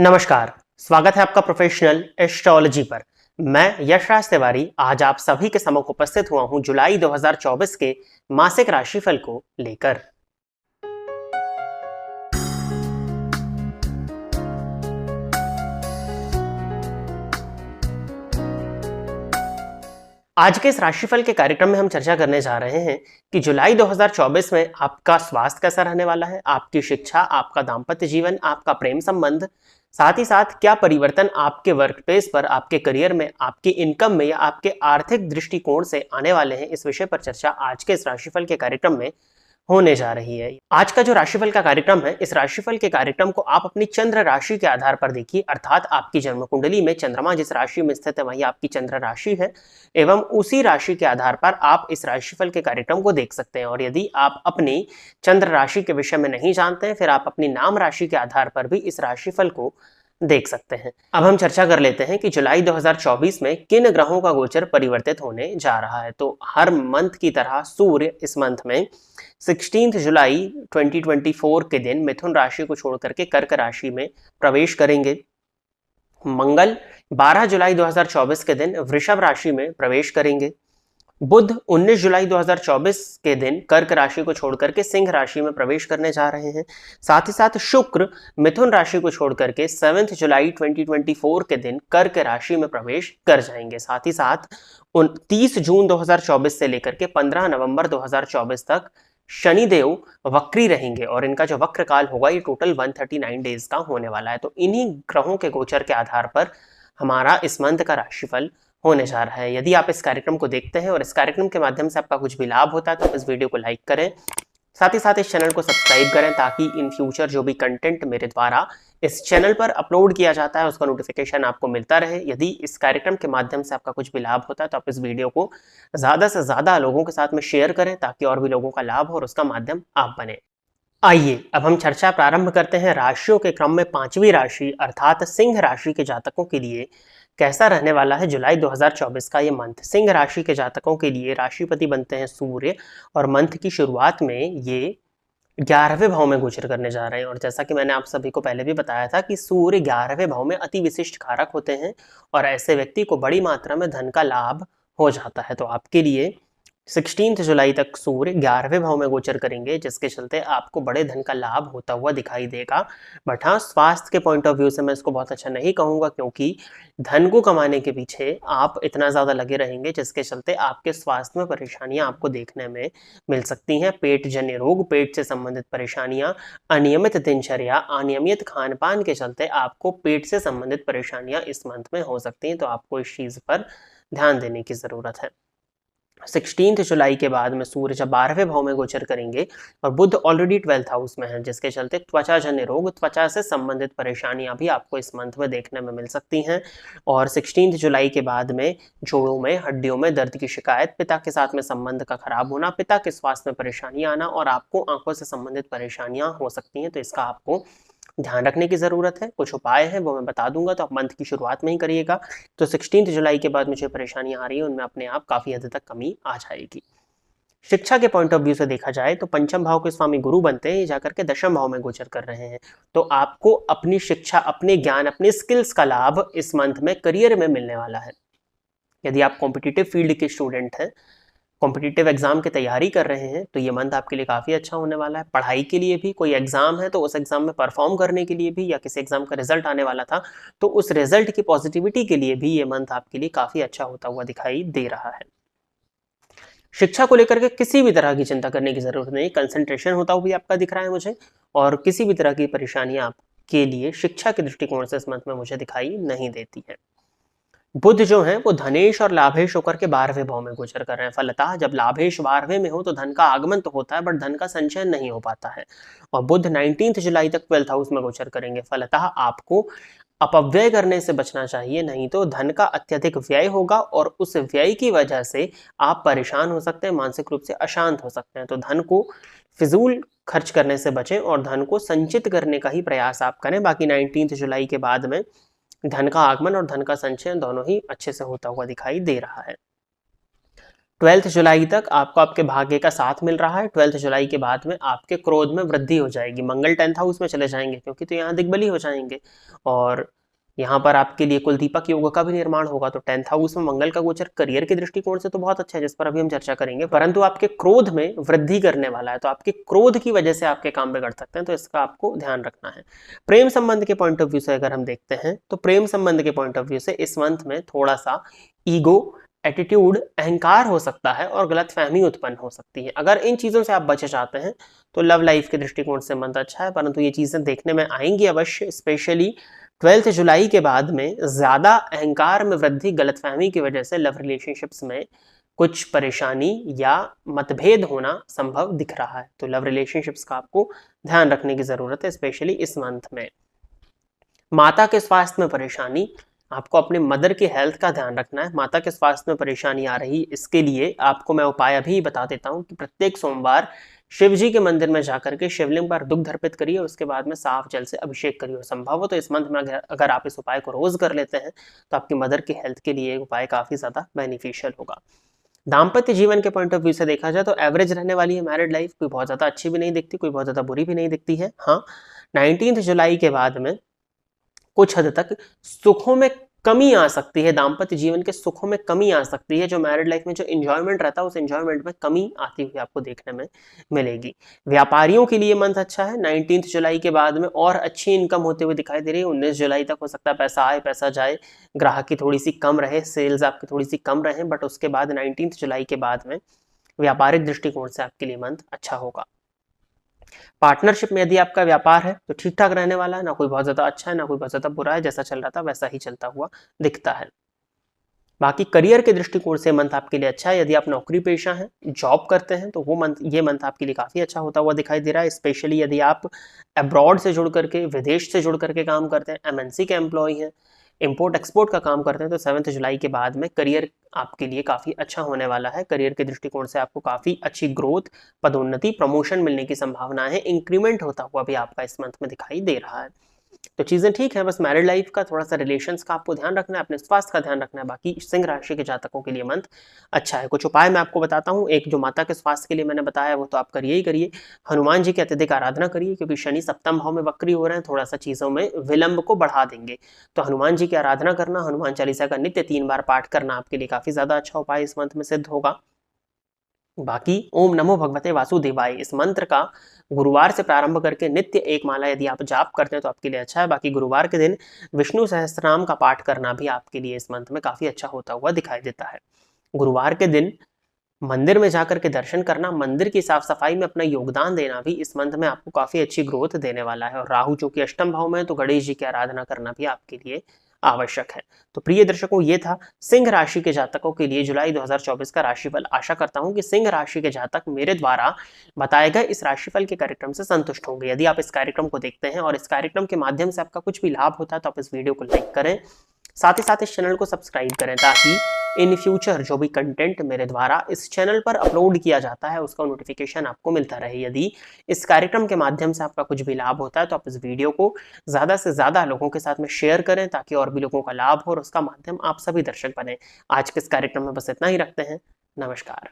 नमस्कार। स्वागत है आपका प्रोफेशनल एस्ट्रोलॉजी पर। मैं यशराज तिवारी आज आप सभी के सम्मुख उपस्थित हुआ हूं जुलाई 2024 के मासिक राशिफल को लेकर। आज के इस राशिफल के कार्यक्रम में हम चर्चा करने जा रहे हैं कि जुलाई 2024 में आपका स्वास्थ्य कैसा रहने वाला है, आपकी शिक्षा, आपका दाम्पत्य जीवन, आपका प्रेम संबंध, साथ ही साथ क्या परिवर्तन आपके वर्क प्लेस पर, आपके करियर में, आपकी इनकम में या आपके आर्थिक दृष्टिकोण से आने वाले हैं। इस विषय पर चर्चा आज के इस राशिफल के कार्यक्रम में होने जा रही है। आज का जो राशिफल का कार्यक्रम है, इस राशिफल के कार्यक्रम को आप अपनी चंद्र राशि के आधार पर देखिए, अर्थात आपकी जन्म कुंडली में चंद्रमा जिस राशि में स्थित है वही आपकी चंद्र राशि है एवं उसी राशि के आधार पर आप इस राशिफल के कार्यक्रम को देख सकते हैं। और यदि आप अपनी चंद्र राशि के विषय में नहीं जानते हैं, फिर आप अपनी नाम राशि के आधार पर भी इस राशिफल को देख सकते हैं। अब हम चर्चा कर लेते हैं कि जुलाई 2024 में किन ग्रहों का गोचर परिवर्तित होने जा रहा है। तो हर मंथ की तरह सूर्य इस मंथ में 16 जुलाई 2024 के दिन मिथुन राशि को छोड़कर के कर्क राशि में प्रवेश करेंगे। मंगल 12 जुलाई 2024 के दिन वृषभ राशि में प्रवेश करेंगे। बुध 19 जुलाई 2024 के दिन कर्क राशि को छोड़कर के सिंह राशि में प्रवेश करने जा रहे हैं। साथ ही साथ शुक्र मिथुन राशि को छोड़कर के 7 जुलाई 2024 के दिन कर्क राशि में प्रवेश कर जाएंगे। साथ ही साथ 29 जून 2024 से लेकर के 15 नवंबर 2024 तक शनिदेव वक्री रहेंगे और इनका जो वक्र काल होगा ये टोटल 139 डेज का होने वाला है। तो इन्हीं ग्रहों के गोचर के आधार पर हमारा इस मंथ का राशिफल होने जा रहा है। यदि आप इस कार्यक्रम को देखते हैं और इस कार्यक्रम के माध्यम से आपका कुछ भी लाभ होता है तो इस वीडियो को लाइक करें, साथ ही साथ इस चैनल को सब्सक्राइब करें ताकि इन फ्यूचर जो भी कंटेंट मेरे द्वारा इस चैनल पर अपलोड किया जाता है उसका नोटिफिकेशन आपको मिलता रहे। यदि इस कार्यक्रम के माध्यम से आपका कुछ भी लाभ होता है तो आप इस वीडियो को ज़्यादा से ज़्यादा लोगों के साथ में शेयर करें ताकि और भी लोगों का लाभ हो और उसका माध्यम आप बने। आइए अब हम चर्चा प्रारंभ करते हैं राशियों के क्रम में 5वीं राशि अर्थात सिंह राशि के जातकों के लिए कैसा रहने वाला है जुलाई 2024 का ये मंथ। सिंह राशि के जातकों के लिए राशिपति बनते हैं सूर्य और मंथ की शुरुआत में ये 11वें भाव में गोचर करने जा रहे हैं। और जैसा कि मैंने आप सभी को पहले भी बताया था कि सूर्य 11वें भाव में अति विशिष्ट कारक होते हैं और ऐसे व्यक्ति को बड़ी मात्रा में धन का लाभ हो जाता है। तो आपके लिए 16 जुलाई तक सूर्य 11वें भाव में गोचर करेंगे जिसके चलते आपको बड़े धन का लाभ होता हुआ दिखाई देगा। बट हाँ, स्वास्थ्य के पॉइंट ऑफ व्यू से मैं इसको बहुत अच्छा नहीं कहूँगा क्योंकि धन को कमाने के पीछे आप इतना ज़्यादा लगे रहेंगे जिसके चलते आपके स्वास्थ्य में परेशानियां आपको देखने में मिल सकती हैं। पेट जन्य रोग, पेट से संबंधित परेशानियां, अनियमित दिनचर्या, अनियमित खान पान के चलते आपको पेट से संबंधित परेशानियां इस मंथ में हो सकती हैं। तो आपको इस चीज़ पर ध्यान देने की ज़रूरत है। 16 जुलाई के बाद में सूर्य जब 12वें भाव में गोचर करेंगे और बुध ऑलरेडी 12th हाउस में है जिसके चलते त्वचा जन्य रोग, त्वचा से संबंधित परेशानियां भी आपको इस मंथ में देखने में मिल सकती हैं। और 16 जुलाई के बाद में जोड़ों में, हड्डियों में दर्द की शिकायत, पिता के साथ में संबंध का खराब होना, पिता के स्वास्थ्य में परेशानियां आना और आपको आंखों से संबंधित परेशानियां हो सकती हैं। तो इसका आपको ध्यान रखने की ज़रूरत है। कुछ उपाय हैं वो मैं बता दूंगा तो आप मंथ की शुरुआत में ही करिएगा। तो 16 जुलाई के बाद मुझे परेशानियां आ रही हैं उनमें अपने आप काफ़ी हद तक कमी आ जाएगी। शिक्षा के पॉइंट ऑफ व्यू से देखा जाए तो पंचम भाव के स्वामी गुरु बनते हैं, जाकर के दशम भाव में गोचर कर रहे हैं। तो आपको अपनी शिक्षा, अपने ज्ञान, अपने स्किल्स का लाभ इस मंथ में करियर में मिलने वाला है। यदि आप कॉम्पिटिटिव फील्ड के स्टूडेंट हैं, कॉम्पिटिटिव एग्जाम की तैयारी कर रहे हैं तो ये मंथ आपके लिए काफ़ी अच्छा होने वाला है। पढ़ाई के लिए भी, कोई एग्जाम है तो उस एग्जाम में परफॉर्म करने के लिए भी, या किसी एग्जाम का रिजल्ट आने वाला था तो उस रिजल्ट की पॉजिटिविटी के लिए भी ये मंथ आपके लिए काफ़ी अच्छा होता हुआ दिखाई दे रहा है। शिक्षा को लेकर के किसी भी तरह की चिंता करने की जरूरत नहीं, कंसंट्रेशन होता हुआ भी आपका दिख रहा है मुझे और किसी भी तरह की परेशानी आपके लिए शिक्षा के दृष्टिकोण से इस मंथ में मुझे दिखाई नहीं देती है। बुध जो है वो धनेश और लाभेश होकर के 12वें भाव में गोचर कर रहे हैं। फलतः जब लाभेश 12वें में हो तो धन का आगमन तो होता है बट धन का संचयन नहीं हो पाता है। और बुध 19 जुलाई तक 12th हाउस में गोचर करेंगे। फलतः आपको अपव्यय करने से बचना चाहिए, नहीं तो धन का अत्यधिक व्यय होगा और उस व्यय की वजह से आप परेशान हो सकते हैं, मानसिक रूप से अशांत हो सकते हैं। तो धन को फिजूल खर्च करने से बचें और धन को संचित करने का ही प्रयास आप करें। बाकी 19 जुलाई के बाद में धन का आगमन और धन का संचयन दोनों ही अच्छे से होता हुआ दिखाई दे रहा है। 12 जुलाई तक आपको आपके भाग्य का साथ मिल रहा है। 12 जुलाई के बाद में आपके क्रोध में वृद्धि हो जाएगी, मंगल 10th हाउस में चले जाएंगे क्योंकि तो यहाँ दिग्बली हो जाएंगे, और यहाँ पर आपके लिए कुल दीपक योग का भी निर्माण होगा। तो 10th हाउस में मंगल का गोचर करियर के दृष्टिकोण से तो बहुत अच्छा है, जिस पर अभी हम चर्चा करेंगे, परंतु आपके क्रोध में वृद्धि करने वाला है, तो आपके क्रोध की वजह से आपके काम बिगड़ सकते हैं, तो इसका आपको ध्यान रखना है। प्रेम संबंध के पॉइंट ऑफ व्यू से अगर हम देखते हैं तो प्रेम संबंध के पॉइंट ऑफ व्यू से इस मंथ में थोड़ा सा ईगो, एटीट्यूड, अहंकार हो सकता है और गलतफहमी उत्पन्न हो सकती है। अगर इन चीजों से आप बचे चाहते हैं तो लव लाइफ के दृष्टिकोण से मंथ अच्छा है, परंतु ये चीजें देखने में आएंगी अवश्य, स्पेशली 12 जुलाई के बाद में ज्यादा अहंकार में वृद्धि, गलतफहमी की वजह से लव रिलेशनशिप्स में कुछ परेशानी या मतभेद होना संभव दिख रहा है। तो लव रिलेशनशिप्स का आपको ध्यान रखने की जरूरत है, स्पेशली इस मंथ में। माता के स्वास्थ्य में परेशानी, आपको अपने मदर की हेल्थ का ध्यान रखना है। माता के स्वास्थ्य में परेशानी आ रही, इसके लिए आपको मैं उपाय अभी बता देता हूं कि प्रत्येक सोमवार शिव जी के मंदिर में जाकर के शिवलिंग पर दुग्ध अर्पित करिए, उसके बाद में साफ जल से अभिषेक करिए। संभव हो तो इस मंथ में अगर आप इस उपाय को रोज कर लेते हैं तो आपकी मदर की हेल्थ के लिए उपाय काफी ज्यादा बेनिफिशियल होगा। दाम्पत्य जीवन के पॉइंट ऑफ व्यू से देखा जाए तो एवरेज रहने वाली है मैरिड लाइफ, कोई बहुत ज्यादा अच्छी भी नहीं दिखती, कोई बहुत ज्यादा बुरी भी नहीं दिखती है। हाँ, 19 जुलाई के बाद में कुछ हद तक सुखों में कमी आ सकती है, दाम्पत्य जीवन के सुखों में कमी आ सकती है। जो मैरिड लाइफ में जो एंजॉयमेंट रहता है उस एंजॉयमेंट में कमी आती हुई आपको देखने में मिलेगी। व्यापारियों के लिए मंथ अच्छा है, 19 जुलाई के बाद में और अच्छी इनकम होते हुए दिखाई दे रही है। 19 जुलाई तक हो सकता है पैसा आए पैसा जाए, ग्राहक की थोड़ी सी कम रहे, सेल्स आपकी थोड़ी सी कम रहे, बट उसके बाद 19 जुलाई के बाद में व्यापारिक दृष्टिकोण से आपके लिए मंथ अच्छा होगा। पार्टनरशिप में यदि आपका व्यापार है तो ठीक ठाक रहने वाला है, ना कोई बहुत ज्यादा अच्छा है ना कोई बहुत ज्यादा बुरा है, जैसा चल रहा था वैसा ही चलता हुआ दिखता है। बाकी करियर के दृष्टिकोण से मंथ आपके लिए अच्छा है। यदि आप नौकरी पेशा हैं, जॉब करते हैं, तो ये मंथ आपके लिए काफी अच्छा होता हुआ दिखाई दे रहा है। स्पेशली यदि आप अब्रॉड से जुड़ करके, विदेश से जुड़ करके काम करते हैं, एमएनसी के एम्प्लॉय हैं, इंपोर्ट एक्सपोर्ट का काम करते हैं, तो 7 जुलाई के बाद में करियर आपके लिए काफी अच्छा होने वाला है। करियर के दृष्टिकोण से आपको काफी अच्छी ग्रोथ, पदोन्नति, प्रमोशन मिलने की संभावना है। इंक्रीमेंट होता हुआ भी आपका इस मंथ में दिखाई दे रहा है। तो चीजें ठीक है, बस मैरिड लाइफ का थोड़ा सा रिलेशंस का आपको ध्यान रखना है, अपने स्वास्थ्य का ध्यान रखना है। बाकी सिंह राशि के जातकों के लिए मंथ अच्छा है। कुछ उपाय मैं आपको बताता हूँ। एक जो माता के स्वास्थ्य के लिए मैंने बताया वो तो आप करिए ही करिए। हनुमान जी की अत्यधिक आराधना करिए, क्योंकि शनि सप्तम भाव में वक्री हो रहे हैं, थोड़ा सा चीजों में विलंब को बढ़ा देंगे। तो हनुमान जी की आराधना करना, हनुमान चालीसा का नित्य 3 बार पाठ करना आपके लिए काफी ज्यादा अच्छा उपाय इस मंथ में सिद्ध होगा। बाकी ओम नमो भगवते वासुदेवाय इस मंत्र का गुरुवार से प्रारंभ करके नित्य एक माला यदि आप जाप करते हैं तो आपके लिए अच्छा है। बाकी गुरुवार के दिन विष्णु सहस्त्रनाम का पाठ करना भी आपके लिए इस मंथ में काफी अच्छा होता हुआ दिखाई देता है। गुरुवार के दिन मंदिर में जाकर के दर्शन करना, मंदिर की साफ सफाई में अपना योगदान देना भी इस मंथ में आपको काफी अच्छी ग्रोथ देने वाला है। और राहु जो कि अष्टम भाव में है, तो गणेश जी की आराधना करना भी आपके लिए आवश्यक है। तो प्रिय दर्शकों, ये था सिंह राशि के जातकों के लिए जुलाई 2024 का राशिफल। आशा करता हूं कि सिंह राशि के जातक मेरे द्वारा बताए गए इस राशिफल के कार्यक्रम से संतुष्ट होंगे। यदि आप इस कार्यक्रम को देखते हैं और इस कार्यक्रम के माध्यम से आपका कुछ भी लाभ होता है तो आप इस वीडियो को लाइक करें, साथ ही साथ इस चैनल को सब्सक्राइब करें, ताकि इन फ्यूचर जो भी कंटेंट मेरे द्वारा इस चैनल पर अपलोड किया जाता है उसका नोटिफिकेशन आपको मिलता रहे। यदि इस कार्यक्रम के माध्यम से आपका कुछ भी लाभ होता है तो आप इस वीडियो को ज्यादा से ज्यादा लोगों के साथ में शेयर करें, ताकि और भी लोगों का लाभ हो और उसका माध्यम आप सभी दर्शक बने। आज के इस कार्यक्रम में बस इतना ही रखते हैं। नमस्कार।